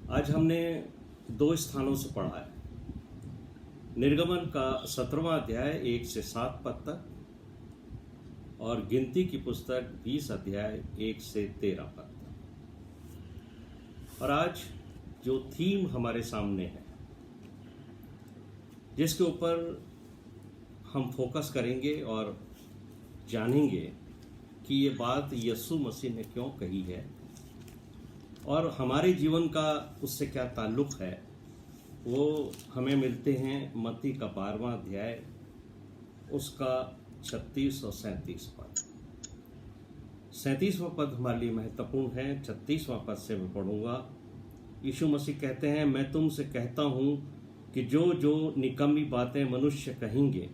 आज हमने दो स्थानों से पढ़ा है। निर्गमन का 17वां अध्याय 1 से 7 पद तक और गिनती की पुस्तक 20 अध्याय 1 से 13 पद तक। और आज जो थीम हमारे सामने है, जिसके ऊपर हम फोकस करेंगे और जानेंगे कि ये बात यीशु मसीह ने क्यों कही है और हमारे जीवन का उससे क्या ताल्लुक है, वो हमें मिलते हैं मत्ती का 12वां अध्याय उसका 36 और 37 पद। 37वां पद हमारे लिए महत्वपूर्ण है। 36वां पद से मैं पढ़ूंगा। यीशु मसीह कहते हैं, मैं तुमसे कहता हूँ कि जो जो निकम्मी बातें मनुष्य कहेंगे,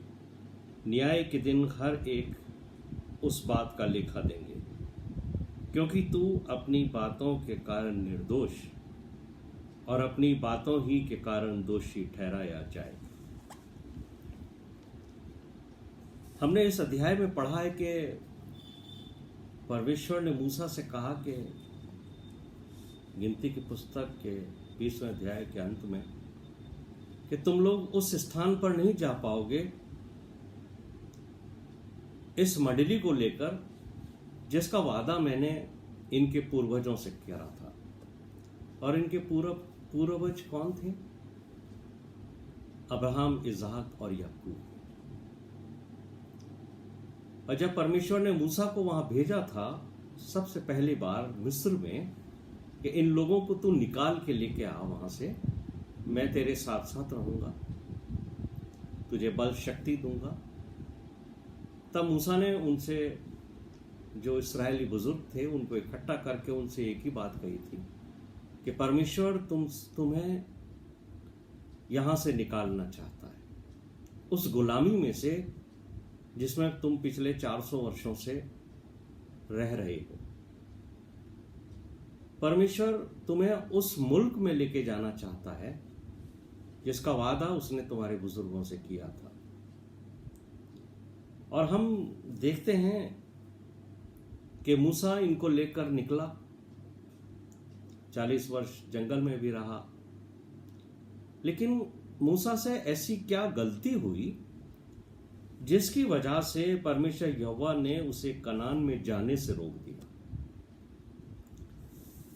न्याय के दिन हर एक उस बात का लेखा देंगे, क्योंकि तू अपनी बातों के कारण निर्दोष और अपनी बातों ही के कारण दोषी ठहराया जाएगा। हमने इस अध्याय में पढ़ा है कि परमेश्वर ने मूसा से कहा कि गिनती की पुस्तक के 20वें अध्याय के अंत में कि तुम लोग उस स्थान पर नहीं जा पाओगे इस मंडली को लेकर जिसका वादा मैंने इनके पूर्वजों से किया था। और इनके पूर्वज कौन थे? अब्राहम, इसहाक और याकूब। और जब परमेश्वर ने मूसा को वहां भेजा था सबसे पहली बार मिस्र में कि इन लोगों को तू निकाल के लेके आ वहां से, मैं तेरे साथ साथ रहूंगा, तुझे बल शक्ति दूंगा, तब मूसा ने उनसे, जो इस्राएली बुजुर्ग थे, उनको इकट्ठा करके उनसे एक ही बात कही थी कि परमेश्वर तुम्हें यहां से निकालना चाहता है, उस गुलामी में से जिसमें तुम पिछले 400 वर्षों से रह रहे हो। परमेश्वर तुम्हें उस मुल्क में लेके जाना चाहता है जिसका वादा उसने तुम्हारे बुजुर्गों से किया था। और हम देखते हैं कि मूसा इनको लेकर निकला, 40 वर्ष जंगल में भी रहा, लेकिन मूसा से ऐसी क्या गलती हुई जिसकी वजह से परमेश्वर यहोवा ने उसे कनान में जाने से रोक दिया।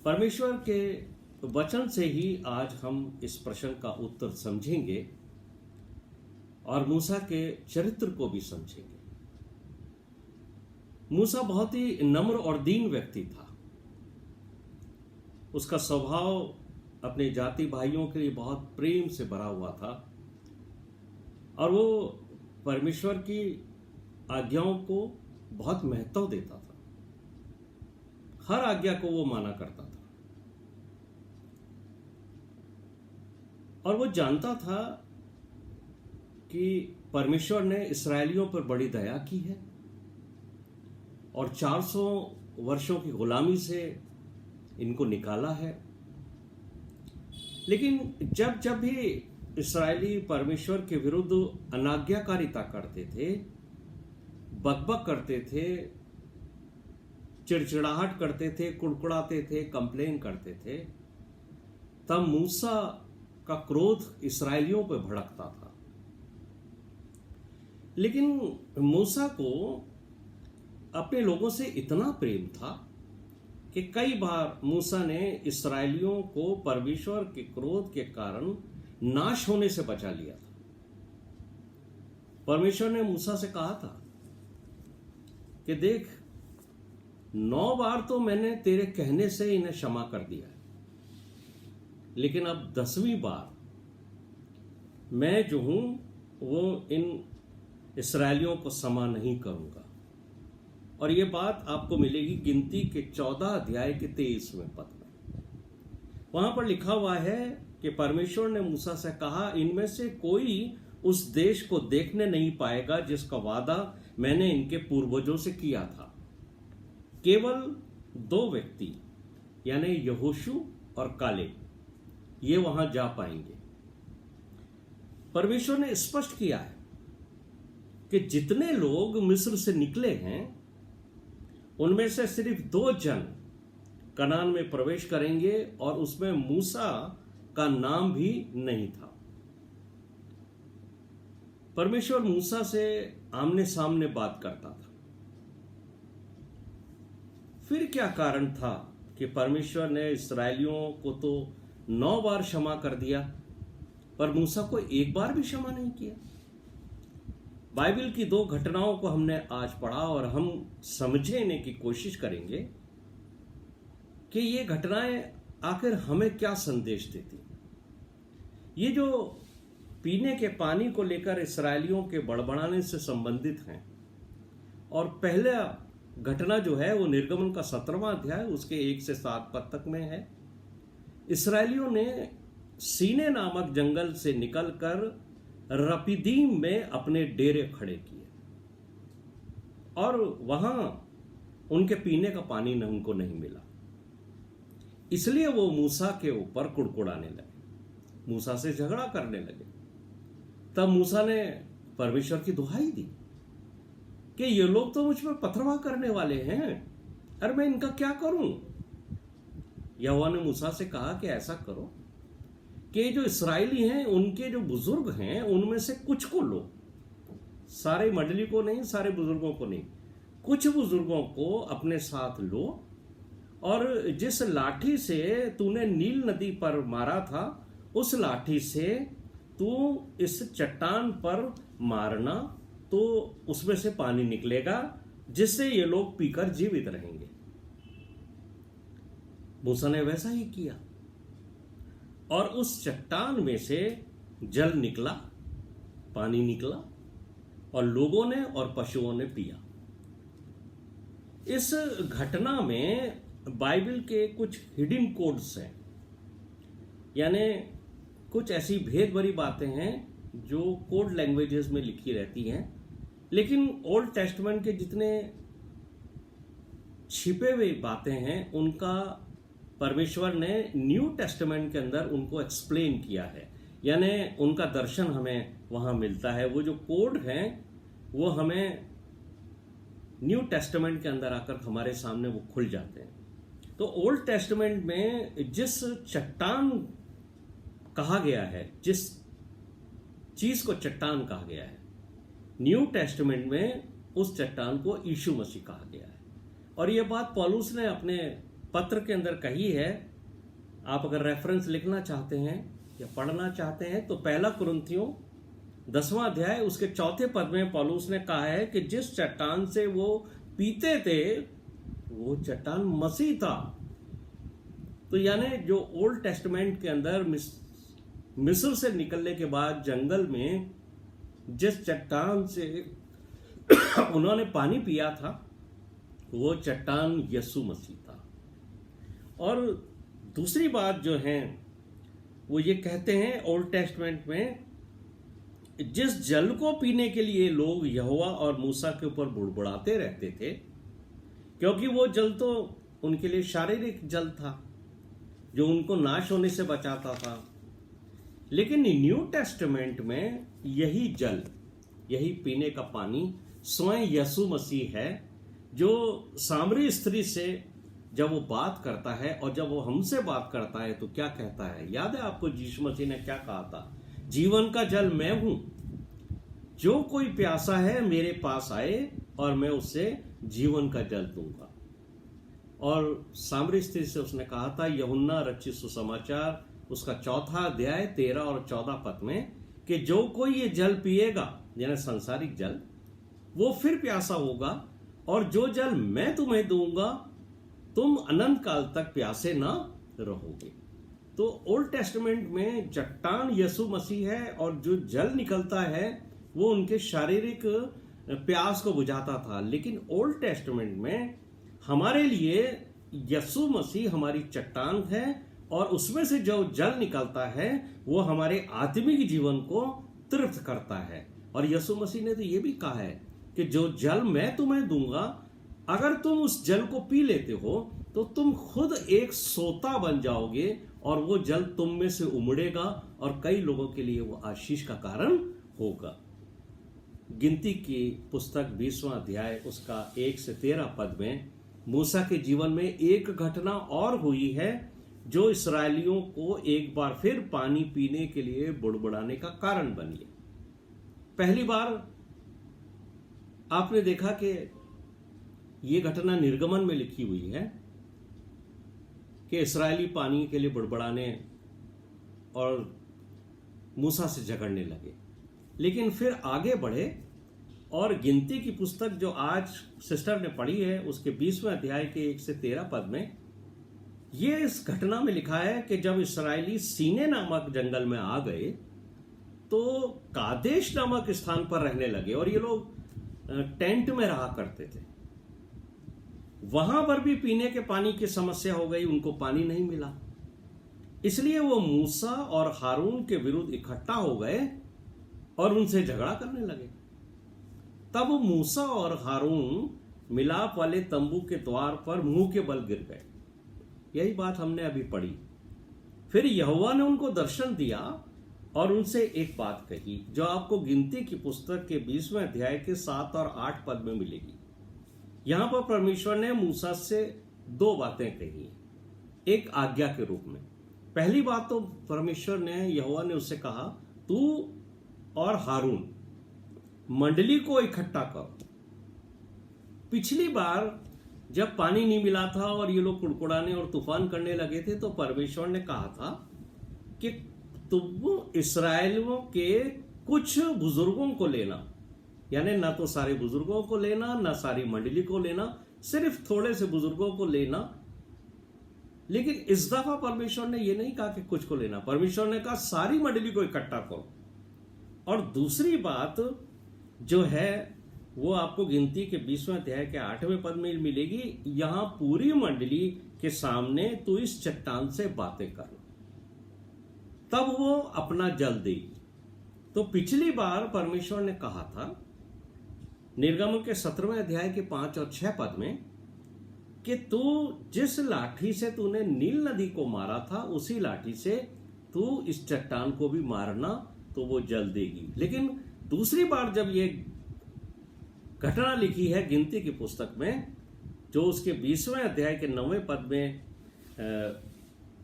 परमेश्वर के वचन से ही आज हम इस प्रश्न का उत्तर समझेंगे और मूसा के चरित्र को भी समझेंगे। मूसा बहुत ही नम्र और दीन व्यक्ति था। उसका स्वभाव अपने जाति भाइयों के लिए बहुत प्रेम से भरा हुआ था और वो परमेश्वर की आज्ञाओं को बहुत महत्व देता था। हर आज्ञा को वो माना करता था और वो जानता था कि परमेश्वर ने इस्राएलियों पर बड़ी दया की है और 400 वर्षों की गुलामी से इनको निकाला है। लेकिन जब जब भी इस्राएली परमेश्वर के विरुद्ध अनाज्ञाकारिता करते थे, बकबक करते थे, चिड़चिड़ाहट करते थे, कुड़कुड़ाते थे, कंप्लेन करते थे, तब मूसा का क्रोध इस्राएलियों पर भड़कता था। लेकिन मूसा को अपने लोगों से इतना प्रेम था कि कई बार मूसा ने इस्राएलियों को परमेश्वर के क्रोध के कारण नाश होने से बचा लिया था। परमेश्वर ने मूसा से कहा था कि देख, 9 बार तो मैंने तेरे कहने से इन्हें क्षमा कर दिया है, लेकिन अब 10वीं बार मैं जो हूं वो इन इस्राएलियों को क्षमा नहीं करूंगा। और ये बात आपको मिलेगी गिनती के 14 अध्याय के 23वें पद में। वहां पर लिखा हुआ है कि परमेश्वर ने मूसा से कहा, इनमें से कोई उस देश को देखने नहीं पाएगा जिसका वादा मैंने इनके पूर्वजों से किया था। केवल 2 व्यक्ति यानी यहोशू और कालेब ये वहां जा पाएंगे। परमेश्वर ने स्पष्ट किया है कि जितने लोग मिस्र से निकले हैं उनमें से सिर्फ 2 जन कनान में प्रवेश करेंगे और उसमें मूसा का नाम भी नहीं था। परमेश्वर मूसा से आमने सामने बात करता था। फिर क्या कारण था कि परमेश्वर ने इस्राएलियों को तो 9 बार क्षमा कर दिया, पर मूसा को एक बार भी क्षमा नहीं किया। बाइबल की 2 घटनाओं को हमने आज पढ़ा और हम समझने की कोशिश करेंगे कि ये घटनाएं आखिर हमें क्या संदेश देती। ये जो पीने के पानी को लेकर इस्राएलियों के बड़बड़ाने से संबंधित हैं, और पहला घटना जो है वो निर्गमन का 17वां अध्याय उसके 1 से 7 पद तक में है। इस्राएलियों ने सीने नामक जंगल से निकलकर रपीदीम में अपने डेरे खड़े किए और वहां उनके पीने का पानी उनको नहीं मिला। इसलिए वो मूसा के ऊपर कुड़कुड़ाने लगे, मूसा से झगड़ा करने लगे। तब मूसा ने परमेश्वर की दुहाई दी कि ये लोग तो मुझ पर पथरवाह करने वाले हैं, अरे मैं इनका क्या करूं। यहोवा ने मूसा से कहा कि ऐसा करो कि जो इस्राएली हैं उनके जो बुजुर्ग हैं उनमें से कुछ को लो, सारे मंडली को नहीं, सारे बुजुर्गों को नहीं, कुछ बुजुर्गों को अपने साथ लो और जिस लाठी से तूने नील नदी पर मारा था उस लाठी से तू इस चट्टान पर मारना, तो उसमें से पानी निकलेगा जिससे ये लोग पीकर जीवित रहेंगे। मूसा ने वैसा ही किया और उस चट्टान में से जल निकला, पानी निकला और लोगों ने और पशुओं ने पिया। इस घटना में बाइबल के कुछ हिडन कोड्स हैं, यानी कुछ ऐसी भेद भरी बातें हैं जो कोड लैंग्वेजेस में लिखी रहती हैं, लेकिन ओल्ड टेस्टमेंट के जितने छिपे हुए बातें हैं उनका परमेश्वर ने न्यू टेस्टमेंट के अंदर उनको एक्सप्लेन किया है, यानी उनका दर्शन हमें वहां मिलता है। वो जो कोड हैं वो हमें न्यू टेस्टमेंट के अंदर आकर हमारे सामने वो खुल जाते हैं। तो ओल्ड टेस्टमेंट में जिस चट्टान कहा गया है, जिस चीज को चट्टान कहा गया है, न्यू टेस्टमेंट में उस चट्टान को यीशु मसीह कहा गया है। और यह बात पौलुस ने अपने पत्र के अंदर कही है। आप अगर रेफरेंस लिखना चाहते हैं या पढ़ना चाहते हैं तो 1 कुरिन्थियों 10वां अध्याय उसके 4 पद में पौलुस ने कहा है कि जिस चट्टान से वो पीते थे वो चट्टान मसीह था। तो यानी जो ओल्ड टेस्टमेंट के अंदर मिस्र से निकलने के बाद जंगल में जिस चट्टान से उन्होंने पानी पिया था वो चट्टान यीशु मसीह था। और दूसरी बात जो है वो ये कहते हैं ओल्ड टेस्टमेंट में जिस जल को पीने के लिए लोग यहोवा और मूसा के ऊपर बुड़बुड़ाते रहते थे, क्योंकि वो जल तो उनके लिए शारीरिक जल था जो उनको नाश होने से बचाता था। लेकिन न्यू टेस्टमेंट में यही जल, यही पीने का पानी स्वयं यीशु मसीह है, जो सामरी स्त्री से जब वो बात करता है और जब वो हमसे बात करता है तो क्या कहता है, याद है आपको यीशु मसीह ने क्या कहा था? जीवन का जल मैं हूं, जो कोई प्यासा है मेरे पास आए और मैं उससे जीवन का जल दूंगा। और सामरी स्त्री से उसने कहा था यूहन्ना रचित सुसमाचार उसका 4 अध्याय 13 और 14 पद में कि जो कोई ये जल पिएगा, यानी सांसारिक जल, वो फिर प्यासा होगा और जो जल मैं तुम्हें दूंगा तुम अनंत काल तक प्यासे ना रहोगे। तो ओल्ड टेस्टमेंट में चट्टान यीशु मसीह है और जो जल निकलता है वो उनके शारीरिक प्यास को बुझाता था। लेकिन ओल्ड टेस्टमेंट में हमारे लिए यीशु मसीह हमारी चट्टान है और उसमें से जो जल निकलता है वो हमारे आत्मिक जीवन को तृप्त करता है। और यीशु मसीह ने तो ये भी कहा है कि जो जल मैं तुम्हें दूंगा, अगर तुम उस जल को पी लेते हो तो तुम खुद एक सोता बन जाओगे और वो जल तुम में से उमड़ेगा और कई लोगों के लिए वो आशीष का कारण होगा। गिनती की पुस्तक 20वां अध्याय उसका 1 से 13 पद में मूसा के जीवन में एक घटना और हुई है जो इस्राएलियों को एक बार फिर पानी पीने के लिए बुड़बुड़ाने का कारण बनी है। पहली बार आपने देखा कि यह घटना निर्गमन में लिखी हुई है कि इस्राएली पानी के लिए बुड़बुड़ाने और मूसा से झगड़ने लगे। लेकिन फिर आगे बढ़े और गिनती की पुस्तक जो आज सिस्टर ने पढ़ी है उसके 20वें अध्याय के 1 से 13 पद में ये इस घटना में लिखा है कि जब इस्राएली सीने नामक जंगल में आ गए तो कादेश नामक स्थान पर रहने लगे और ये लोग टेंट में रहा करते थे। वहां पर भी पीने के पानी की समस्या हो गई, उनको पानी नहीं मिला। इसलिए वो मूसा और हारून के विरुद्ध इकट्ठा हो गए और उनसे झगड़ा करने लगे। तब मूसा और हारून मिलाप वाले तंबू के द्वार पर मुंह के बल गिर गए। यही बात हमने अभी पढ़ी। फिर यहोवा ने उनको दर्शन दिया और उनसे एक बात कही जो आपको गिनती की पुस्तक के 20वें अध्याय के 7 और 8 पद में मिलेगी। यहां पर परमेश्वर ने मूसा से 2 बातें कही एक आज्ञा के रूप में। पहली बात तो परमेश्वर ने यहोवा ने उससे कहा, तू और हारून मंडली को इकट्ठा करो। पिछली बार जब पानी नहीं मिला था और ये लोग कुड़कुड़ाने और तूफान करने लगे थे तो परमेश्वर ने कहा था कि तुम इस्राएलियों के कुछ बुजुर्गों को लेना, यानी ना तो सारे बुजुर्गों को लेना ना सारी मंडली को लेना, सिर्फ थोड़े से बुजुर्गों को लेना। लेकिन इस दफा परमेश्वर ने यह नहीं कहा कि कुछ को लेना, परमेश्वर ने कहा सारी मंडली को इकट्ठा करो। और दूसरी बात जो है वो आपको गिनती के 20वें अध्याय के 8वें पद में मिलेगी। यहां पूरी मंडली के सामने तू इस चट्टान से बातें कर, तब वो अपना जल देगी। तो पिछली बार परमेश्वर ने कहा था निर्गमन के 17वें अध्याय के 5 और 6 पद में कि तू जिस लाठी से तूने नील नदी को मारा था उसी लाठी से तू इस चट्टान को भी मारना तो वो जल देगी। लेकिन दूसरी बार जब ये घटना लिखी है गिनती की पुस्तक में, जो उसके 20वें अध्याय के 9वें पद में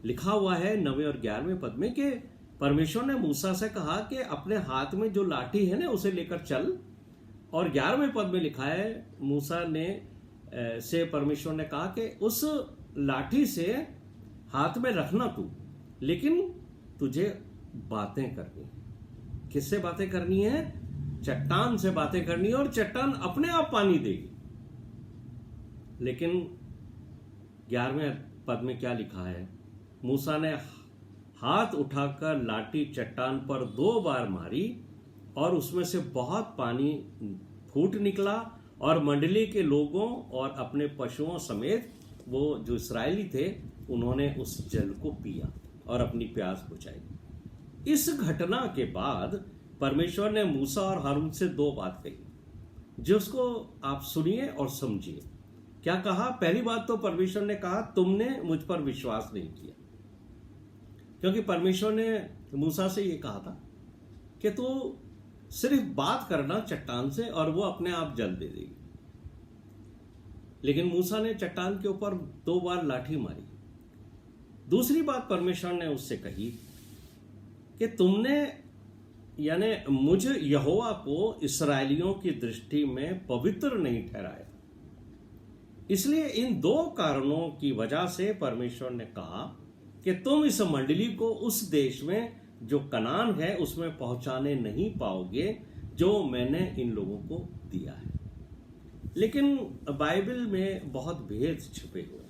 लिखा हुआ है, 9वें और 11वें पद में, कि परमेश्वर ने मूसा से कहा कि अपने हाथ में जो लाठी है ना उसे लेकर चल। और 11वें पद में लिखा है मूसा ने से परमेश्वर ने कहा कि उस लाठी से हाथ में रखना तू, लेकिन तुझे बातें करनी है। किससे बातें करनी है? चट्टान से बातें करनी है, और चट्टान अपने आप पानी देगी। लेकिन 11वें पद में क्या लिखा है? मूसा ने हाथ उठाकर लाठी चट्टान पर 2 बार मारी और उसमें से बहुत पानी फूट निकला और मंडली के लोगों और अपने पशुओं समेत वो जो इस्राएली थे उन्होंने उस जल को पिया और अपनी प्यास बुझाई। इस घटना के बाद परमेश्वर ने मूसा और हारून से 2 बात कही जिसको आप सुनिए और समझिए। क्या कहा? पहली बात तो परमेश्वर ने कहा तुमने मुझ पर विश्वास नहीं किया, क्योंकि परमेश्वर ने मूसा से ये कहा था कि तू सिर्फ बात करना चट्टान से और वो अपने आप जल दे देगी। लेकिन मूसा ने चट्टान के ऊपर 2 बार लाठी मारी। दूसरी बात परमेश्वर ने उससे कही कि तुमने यानी मुझ यहोवा को इस्राएलियों की दृष्टि में पवित्र नहीं ठहराया। इसलिए इन 2 कारणों की वजह से परमेश्वर ने कहा कि तुम इस मंडली को उस देश में जो कनान है उसमें पहुंचाने नहीं पाओगे जो मैंने इन लोगों को दिया है। लेकिन बाइबल में बहुत भेद छिपे हुए हैं।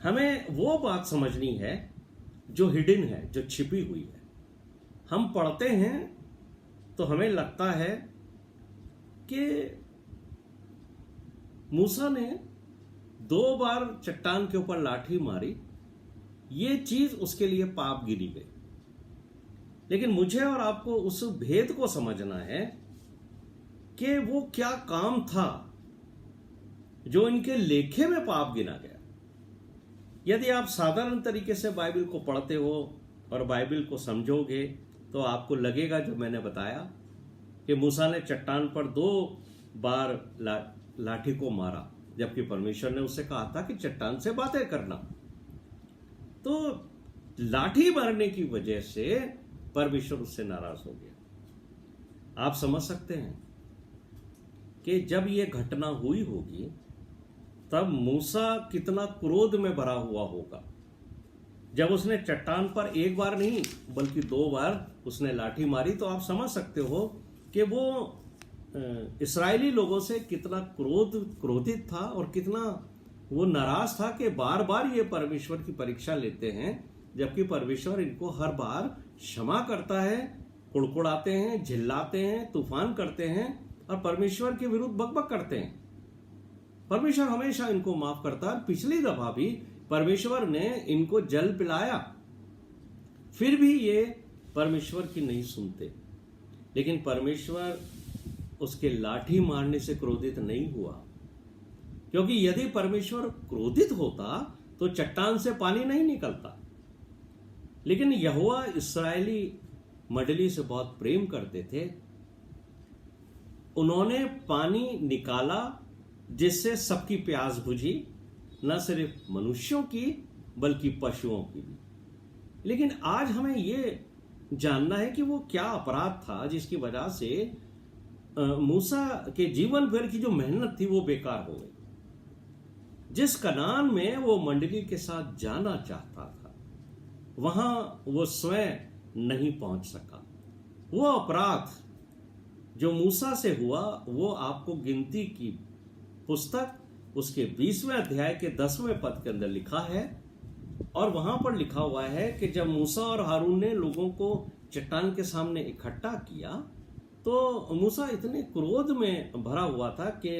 हमें वो बात समझनी है जो हिडन है, जो छिपी हुई है। हम पढ़ते हैं तो हमें लगता है कि मूसा ने 2 बार चट्टान के ऊपर लाठी मारी, ये चीज उसके लिए पाप गिनी गई। लेकिन मुझे और आपको उस भेद को समझना है कि वो क्या काम था जो इनके लेखे में पाप गिना गया। यदि आप साधारण तरीके से बाइबल को पढ़ते हो और बाइबल को समझोगे तो आपको लगेगा जो मैंने बताया कि मूसा ने चट्टान पर 2 बार लाठी को मारा, जबकि परमेश्वर ने उससे कहा था कि चट्टान से बातें करना। तो लाठी मारने की वजह से परमेश्वर उससे नाराज हो गया। आप समझ सकते हैं कि जब यह घटना हुई होगी तब मूसा कितना क्रोध में भरा हुआ होगा। जब उसने चट्टान पर एक बार नहीं बल्कि 2 बार उसने लाठी मारी, तो आप समझ सकते हो कि वो इस्राएली लोगों से कितना क्रोधित था और कितना वो नाराज था कि बार बार ये परमेश्वर की परीक्षा लेते हैं, जबकि परमेश्वर इनको हर बार क्षमा करता है। कुड़कुड़ाते हैं, झिल्लाते हैं, तूफान करते हैं और परमेश्वर के विरुद्ध बकबक करते हैं। परमेश्वर हमेशा इनको माफ करता है। पिछली दफा भी परमेश्वर ने इनको जल पिलाया, फिर भी ये परमेश्वर की नहीं सुनते। लेकिन परमेश्वर उसके लाठी मारने से क्रोधित नहीं हुआ, क्योंकि यदि परमेश्वर क्रोधित होता तो चट्टान से पानी नहीं निकलता। लेकिन यहोवा इस्राएली मंडली से बहुत प्रेम करते थे। उन्होंने पानी निकाला जिससे सबकी प्यास बुझी, न सिर्फ मनुष्यों की बल्कि पशुओं की भी। लेकिन आज हमें ये जानना है कि वो क्या अपराध था जिसकी वजह से मूसा के जीवन भर की जो मेहनत थी वो बेकार हो गई। जिस कनान में वो मंडली के साथ जाना चाहता था, वहां वो स्वयं नहीं पहुंच सका। वो अपराध जो मूसा से हुआ वो आपको गिनती की पुस्तक उसके 20वें अध्याय के 10वें पद के अंदर लिखा है। और वहां पर लिखा हुआ है कि जब मूसा और हारून ने लोगों को चट्टान के सामने इकट्ठा किया, तो मूसा इतने क्रोध में भरा हुआ था कि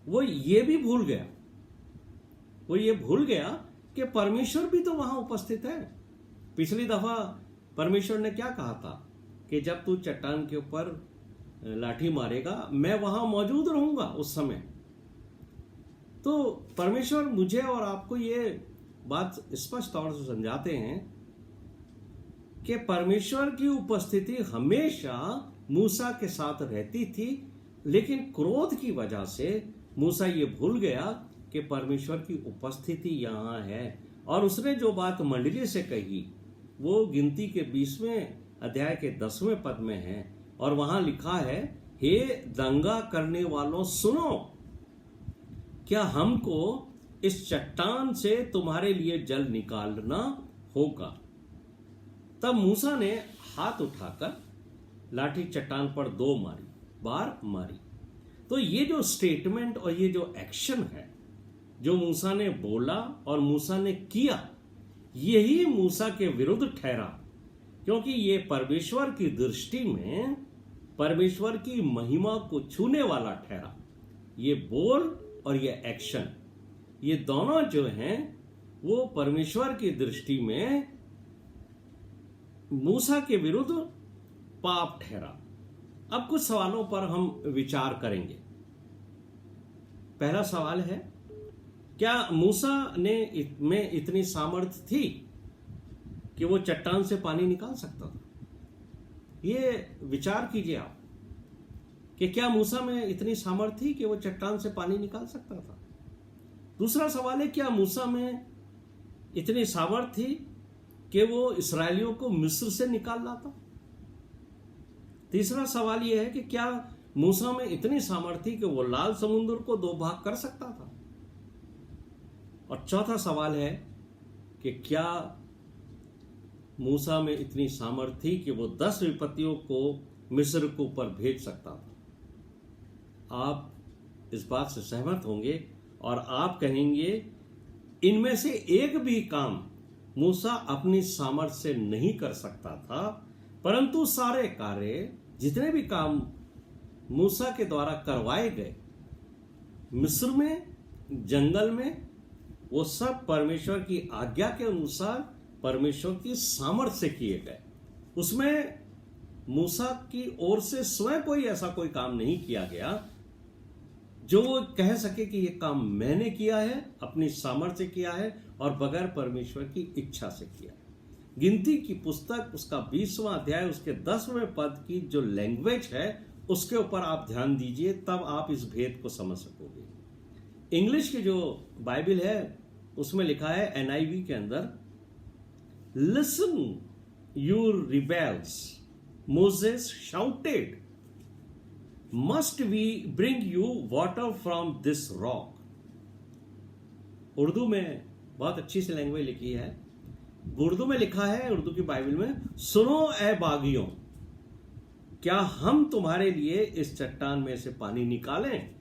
वो ये भी भूल गया कि परमेश्वर भी तो वहां उपस्थित है। पिछली दफा परमेश्वर ने क्या कहा था कि जब तू चट्टान के ऊपर लाठी मारेगा मैं वहां मौजूद रहूंगा उस समय। तो परमेश्वर मुझे और आपको ये बात स्पष्ट तौर से समझाते हैं कि परमेश्वर की उपस्थिति हमेशा मूसा के साथ रहती थी, लेकिन क्रोध की वजह से मूसा ये भूल गया कि परमेश्वर की उपस्थिति यहां है। और उसने जो बात मंडली से कही वो गिनती के 20वें अध्याय के 10वें पद में है। और वहां लिखा है, हे दंगा करने वालों सुनो, क्या हमको इस चट्टान से तुम्हारे लिए जल निकालना होगा। तब मूसा ने हाथ उठाकर लाठी चट्टान पर 2 बार मारी। तो ये जो स्टेटमेंट और ये जो एक्शन है जो मूसा ने बोला और मूसा ने किया, यही मूसा के विरुद्ध ठहरा, क्योंकि ये परमेश्वर की दृष्टि में परमेश्वर की महिमा को छूने वाला ठहरा। ये बोल और ये एक्शन, ये दोनों जो हैं वो परमेश्वर की दृष्टि में मूसा के विरुद्ध पाप ठहरा। अब कुछ सवालों पर हम विचार करेंगे। पहला सवाल है, क्या मूसा में इतनी सामर्थ्य थी कि वो चट्टान से पानी निकाल सकता था? ये विचार कीजिए आप कि क्या मूसा में इतनी सामर्थ्य थी कि वो चट्टान से पानी निकाल सकता था? दूसरा सवाल है, क्या मूसा में इतनी सामर्थ्य थी कि वो इस्राएलियों को मिस्र से निकाल लाता? तीसरा सवाल यह है कि क्या मूसा में इतनी सामर्थ्य थी कि वो लाल समुद्र को 2 भाग कर सकता था? और चौथा सवाल है कि क्या मूसा में इतनी सामर्थ्य थी कि वो 10 विपत्तियों को मिस्र के ऊपर भेज सकता था? आप इस बात से सहमत होंगे और आप कहेंगे इनमें से एक भी काम मूसा अपनी सामर्थ्य से नहीं कर सकता था, परंतु सारे कार्य जितने भी काम मूसा के द्वारा करवाए गए मिस्र में, जंगल में, वो सब परमेश्वर की आज्ञा के अनुसार परमेश्वर की सामर्थ्य से किए गए। उसमें मूसा की ओर से स्वयं कोई काम नहीं किया गया जो वो कह सके कि ये काम मैंने किया है, अपनी सामर्थ्य से किया है और बगैर परमेश्वर की इच्छा से किया है। गिनती की पुस्तक उसका 20वां अध्याय उसके 10वें पद की जो लैंग्वेज है उसके ऊपर आप ध्यान दीजिए, तब आप इस भेद को समझ सकोगे। इंग्लिश की जो बाइबल है उसमें लिखा है NIV के अंदर, listen you rebels, Moses shouted, must we bring you water from this rock. Urdu में बहुत अच्छी सी लैंग्वेज लिखी है। उर्दू में लिखा है, उर्दू की बाइबल में, सुनो ए बागियों, क्या हम तुम्हारे लिए इस चट्टान में से पानी निकालें?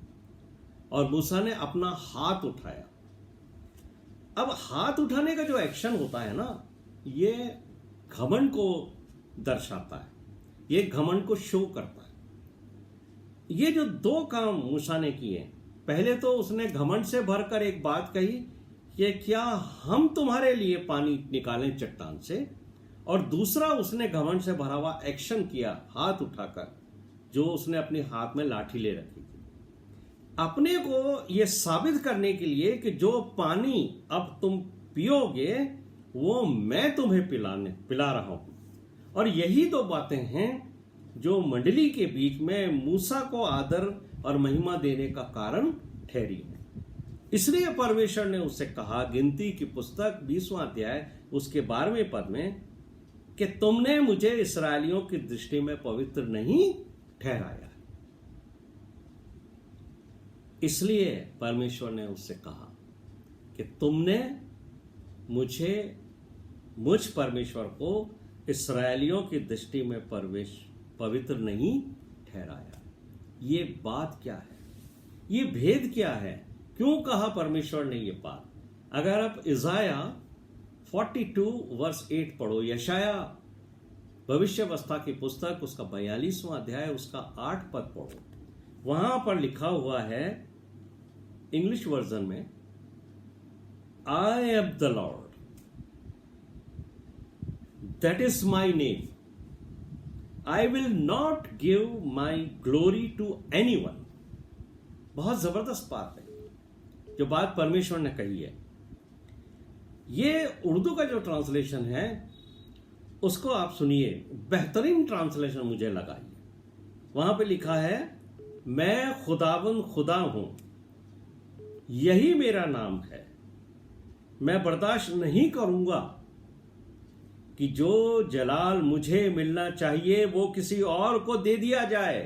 और मूसा ने अपना हाथ उठाया। अब हाथ उठाने का जो एक्शन होता है ना, ये घमंड को दर्शाता है, ये घमंड को शो करता है। ये जो दो काम मूसा ने किए, पहले तो उसने घमंड से भरकर एक बात कही कि क्या हम तुम्हारे लिए पानी निकालें चट्टान से, और दूसरा उसने घमंड से भरा हुआ एक्शन किया हाथ उठाकर, जो उसने अपने हाथ में लाठी ले रखी थी, अपने को यह साबित करने के लिए कि जो पानी अब तुम पियोगे वो मैं तुम्हें पिला रहा हूं। और यही दो बातें हैं जो मंडली के बीच में मूसा को आदर और महिमा देने का कारण ठहरी है। इसलिए परमेश्वर ने उससे कहा, गिनती की पुस्तक 20वां अध्याय उसके 12वें पद में, कि तुमने मुझे इस्राएलियों की दृष्टि में पवित्र नहीं ठहराया। इसलिए परमेश्वर ने उससे कहा कि तुमने मुझ परमेश्वर को इस्राएलियों की दृष्टि में पवित्र नहीं ठहराया। ये बात क्या है? ये भेद क्या है? क्यों कहा परमेश्वर ने ये बात? अगर आप इज़ाया 42 वर्स 8 पढ़ो, यशाया भविष्यवक्ता की पुस्तक उसका 42वां अध्याय उसका 8 पद पढ़ो, वहां पर लिखा हुआ है इंग्लिश वर्जन में, I am the Lord, that is my name, I will not give my glory to anyone. बहुत जबरदस्त बात है जो बात परमेश्वर ने कही है। ये उर्दू का जो ट्रांसलेशन है उसको आप सुनिए, बेहतरीन ट्रांसलेशन मुझे लगा ये। वहां पे लिखा है, मैं खुदावंद खुदा हूं, यही मेरा नाम है, मैं बर्दाश्त नहीं करूंगा कि जो जलाल मुझे मिलना चाहिए वो किसी और को दे दिया जाए।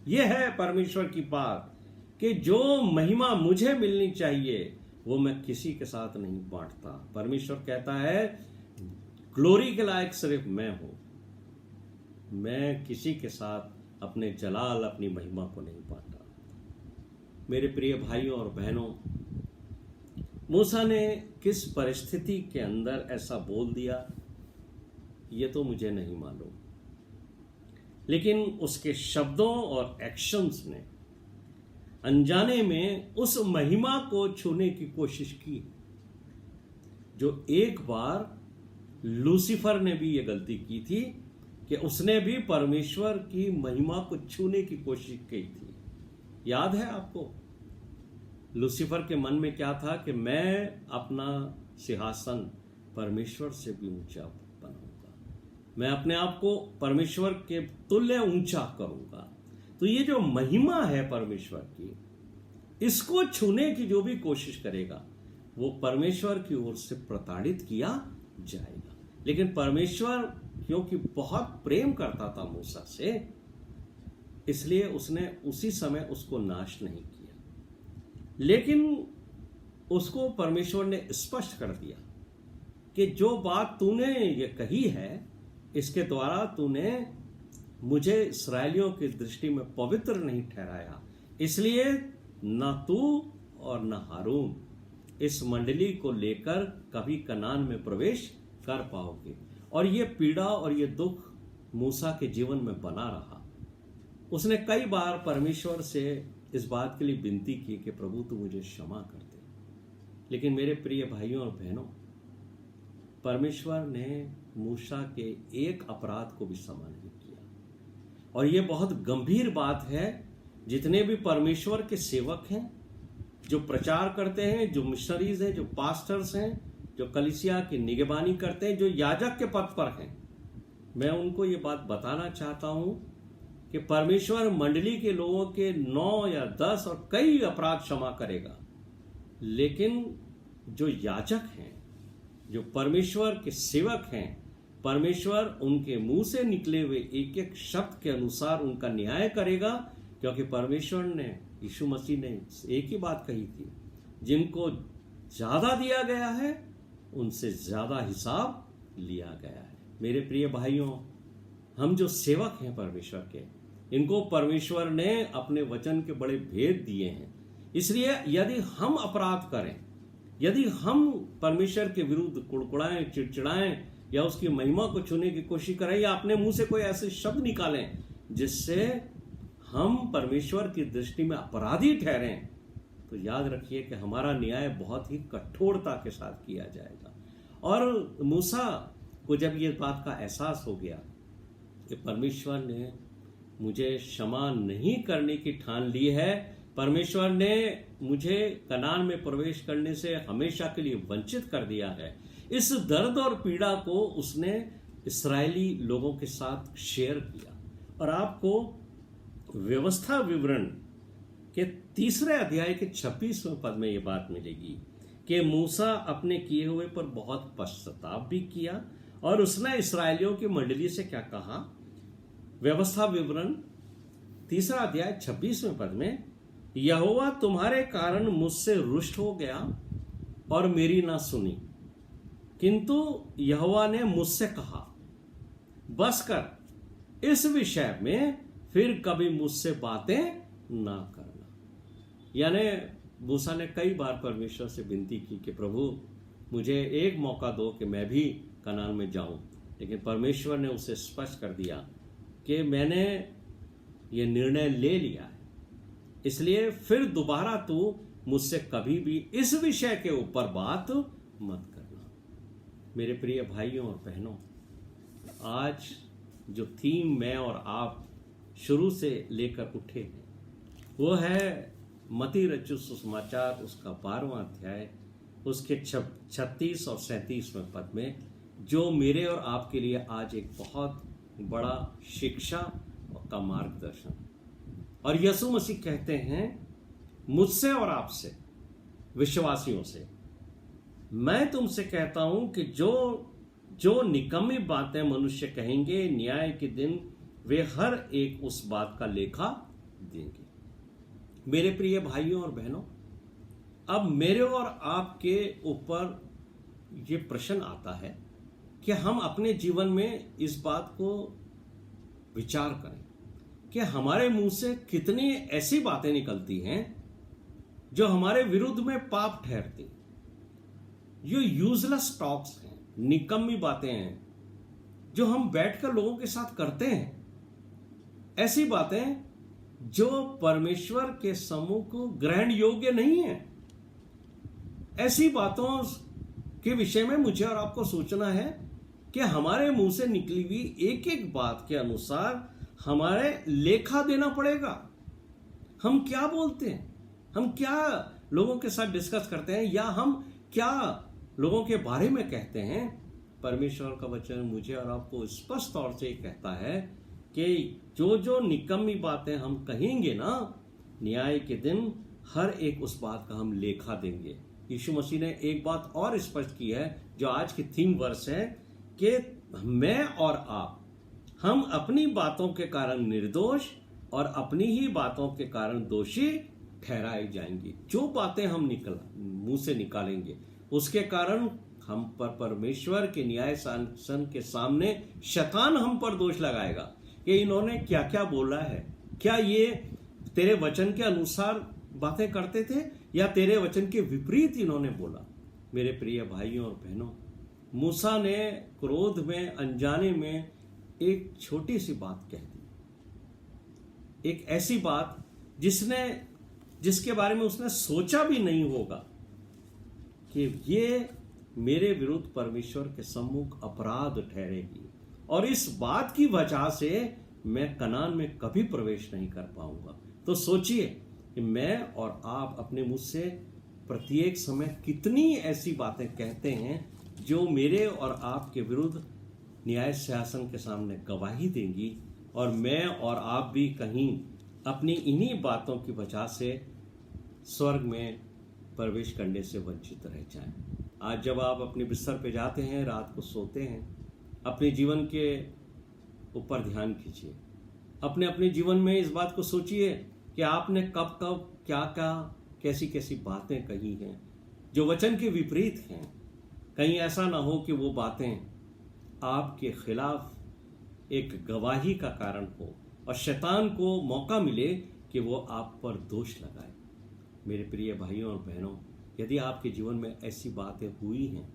यह है परमेश्वर की बात कि जो महिमा मुझे मिलनी चाहिए वो मैं किसी के साथ नहीं बांटता। परमेश्वर कहता है, ग्लोरी के लायक सिर्फ मैं हूं, मैं किसी के साथ अपने जलाल, अपनी महिमा को नहीं बांटा। मेरे प्रिय भाइयों और बहनों, मूसा ने किस परिस्थिति के अंदर ऐसा बोल दिया ये तो मुझे नहीं मालूम, लेकिन उसके शब्दों और एक्शंस ने अनजाने में उस महिमा को छूने की कोशिश की जो एक बार लूसीफर ने भी ये गलती की थी कि उसने भी परमेश्वर की महिमा को छूने की कोशिश की थी। याद है आपको लूसीफर के मन में क्या था कि मैं अपना सिंहासन परमेश्वर से भी ऊंचा बनाऊंगा, मैं अपने आप को परमेश्वर के तुल्य ऊंचा करूंगा। तो ये जो महिमा है परमेश्वर की, इसको छूने की जो भी कोशिश करेगा वो परमेश्वर की ओर से प्रताड़ित किया जाएगा। लेकिन परमेश्वर क्योंकि बहुत प्रेम करता था मूसा से, इसलिए उसने उसी समय उसको नाश नहीं किया, लेकिन उसको परमेश्वर ने स्पष्ट कर दिया कि जो बात तूने ये कही है इसके द्वारा तूने मुझे इस्राएलियों की दृष्टि में पवित्र नहीं ठहराया, इसलिए न तू और न हारून इस मंडली को लेकर कभी कनान में प्रवेश कर पाओगे। और ये पीड़ा और ये दुख मूसा के जीवन में बना रहा। उसने कई बार परमेश्वर से इस बात के लिए विनती की कि प्रभु तू मुझे क्षमा कर दे, लेकिन मेरे प्रिय भाइयों और बहनों, परमेश्वर ने मूसा के एक अपराध को भी क्षमा नहीं किया। और ये बहुत गंभीर बात है। जितने भी परमेश्वर के सेवक हैं, जो प्रचार करते हैं, जो मिशनरीज हैं, जो पास्टर्स हैं, जो कलीसिया की निगरानी करते हैं, जो याजक के पद पर हैं, मैं उनको ये बात बताना चाहता हूं कि परमेश्वर मंडली के लोगों के 9 या 10 और कई अपराध क्षमा करेगा, लेकिन जो याजक हैं, जो परमेश्वर के सेवक हैं, परमेश्वर उनके मुंह से निकले हुए एक एक शब्द के अनुसार उनका न्याय करेगा, क्योंकि परमेश्वर ने, यीशु मसीह ने एक ही बात कही थी, जिनको ज्यादा दिया गया है उनसे ज्यादा हिसाब लिया गया है। मेरे प्रिय भाइयों, हम जो सेवक हैं परमेश्वर के, इनको परमेश्वर ने अपने वचन के बड़े भेद दिए हैं। इसलिए यदि हम अपराध करें, यदि हम परमेश्वर के विरुद्ध कुड़कुड़ाएं, चिड़चिड़ाएं, या उसकी महिमा को छूने की कोशिश करें, या अपने मुंह से कोई ऐसे शब्द निकालें जिससे हम परमेश्वर की दृष्टि में अपराधी ठहरें, तो याद रखिए कि हमारा न्याय बहुत ही कठोरता के साथ किया जाएगा। और मूसा को जब ये बात का एहसास हो गया कि परमेश्वर ने मुझे क्षमा नहीं करने की ठान ली है, परमेश्वर ने मुझे कनान में प्रवेश करने से हमेशा के लिए वंचित कर दिया है, इस दर्द और पीड़ा को उसने इस्राएली लोगों के साथ शेयर किया। और आपको व्यवस्था विवरण के 3 अध्याय के 26वें पद में यह बात मिलेगी कि मूसा अपने किए हुए पर बहुत पश्चाताप भी किया, और उसने इस्राएलियों की मंडली से क्या कहा। व्यवस्था विवरण 3 अध्याय 26वें पद में, यहोवा तुम्हारे कारण मुझसे रुष्ट हो गया और मेरी ना सुनी, किंतु यहोवा ने मुझसे कहा, बस कर, इस विषय में फिर कभी मुझसे बातें ना करना। यानी मूसा ने कई बार परमेश्वर से विनती की कि प्रभु मुझे एक मौका दो कि मैं भी कनान में जाऊं, लेकिन परमेश्वर ने उसे स्पष्ट कर दिया कि मैंने ये निर्णय ले लिया है, इसलिए फिर दोबारा तू मुझसे कभी भी इस विषय के ऊपर बात मत करना। मेरे प्रिय भाइयों और बहनों, आज जो थीम मैं और आप शुरू से लेकर उठे हैं वो है मत्ती रचित सुसमाचार, उसका 12वां अध्याय, उसके 36 और 37वें पद में, जो मेरे और आपके लिए आज एक बहुत बड़ा शिक्षा का मार्गदर्शन। और यीशु मसीह कहते हैं मुझसे और आपसे, विश्वासियों से, मैं तुमसे कहता हूं कि जो निकम्मी बातें मनुष्य कहेंगे, न्याय के दिन वे हर एक उस बात का लेखा देंगे। मेरे प्रिय भाइयों और बहनों, अब मेरे और आपके ऊपर ये प्रश्न आता है कि हम अपने जीवन में इस बात को विचार करें कि हमारे मुंह से कितनी ऐसी बातें निकलती हैं जो हमारे विरुद्ध में पाप ठहरती, जो यूजलेस टॉक्स हैं, निकम्मी बातें हैं जो हम बैठकर लोगों के साथ करते हैं, ऐसी बातें जो परमेश्वर के सम्मुख को ग्रहण योग्य नहीं है। ऐसी बातों के विषय में मुझे और आपको सोचना है कि हमारे मुंह से निकली हुई एक एक बात के अनुसार हमारे लेखा देना पड़ेगा। हम क्या बोलते हैं, हम क्या लोगों के साथ डिस्कस करते हैं, या हम क्या लोगों के बारे में कहते हैं। परमेश्वर का वचन मुझे और आपको स्पष्ट तौर से कहता है कि जो निकम्मी बातें हम कहेंगे ना, न्याय के दिन हर एक उस बात का हम लेखा देंगे। यीशु मसीह ने एक बात और स्पष्ट की है जो आज की थीम वर्स है कि मैं और आप, हम अपनी बातों के कारण निर्दोष और अपनी ही बातों के कारण दोषी ठहराए जाएंगे। जो बातें हम मुंह से निकालेंगे उसके कारण हम पर परमेश्वर के न्याय शासन के सामने शैतान हम पर दोष लगाएगा कि इन्होंने क्या क्या बोला है, क्या ये तेरे वचन के अनुसार बातें करते थे या तेरे वचन के विपरीत इन्होंने बोला। मेरे प्रिय भाइयों और बहनों, मूसा ने क्रोध में, अनजाने में एक छोटी सी बात कह दी, एक ऐसी बात जिसके बारे में उसने सोचा भी नहीं होगा कि ये मेरे विरुद्ध परमेश्वर के सम्मुख अपराध ठहरेगी और इस बात की वजह से मैं कनान में कभी प्रवेश नहीं कर पाऊंगा। तो सोचिए कि मैं और आप अपने मुंह से प्रत्येक समय कितनी ऐसी बातें कहते हैं जो मेरे और आपके विरुद्ध न्याय शासन के सामने गवाही देंगी, और मैं और आप भी कहीं अपनी इन्हीं बातों की वजह से स्वर्ग में प्रवेश करने से वंचित रह जाएं। आज जब आप अपने बिस्तर पे जाते हैं, रात को सोते हैं, अपने जीवन के ऊपर ध्यान कीजिए। अपने अपने जीवन में इस बात को सोचिए कि आपने कब कब क्या क्या कैसी कैसी बातें कही हैं जो वचन के विपरीत हैं। कहीं ऐसा ना हो कि वो बातें आपके खिलाफ एक गवाही का कारण हो और शैतान को मौका मिले कि वो आप पर दोष लगाए। मेरे प्रिय भाइयों और बहनों, यदि आपके जीवन में ऐसी बातें हुई हैं,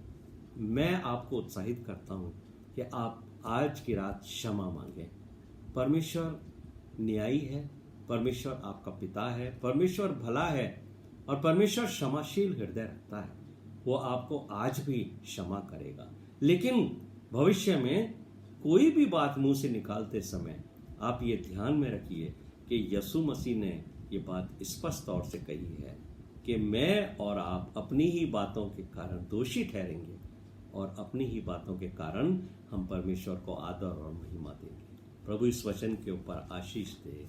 मैं आपको उत्साहित करता हूं कि आप आज की रात क्षमा मांगें। परमेश्वर न्यायी है, परमेश्वर आपका पिता है, परमेश्वर भला है और परमेश्वर क्षमाशील हृदय रखता है। वो आपको आज भी क्षमा करेगा। लेकिन भविष्य में कोई भी बात मुंह से निकालते समय आप ये ध्यान में रखिए कि यीशु मसीह ने ये बात स्पष्ट तौर से कही है कि मैं और आप अपनी ही बातों के कारण दोषी ठहरेंगे और अपनी ही बातों के कारण हम परमेश्वर को आदर और महिमा देंगे। प्रभु इस वचन के ऊपर आशीष दे।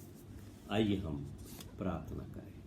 आइए हम प्रार्थना करें।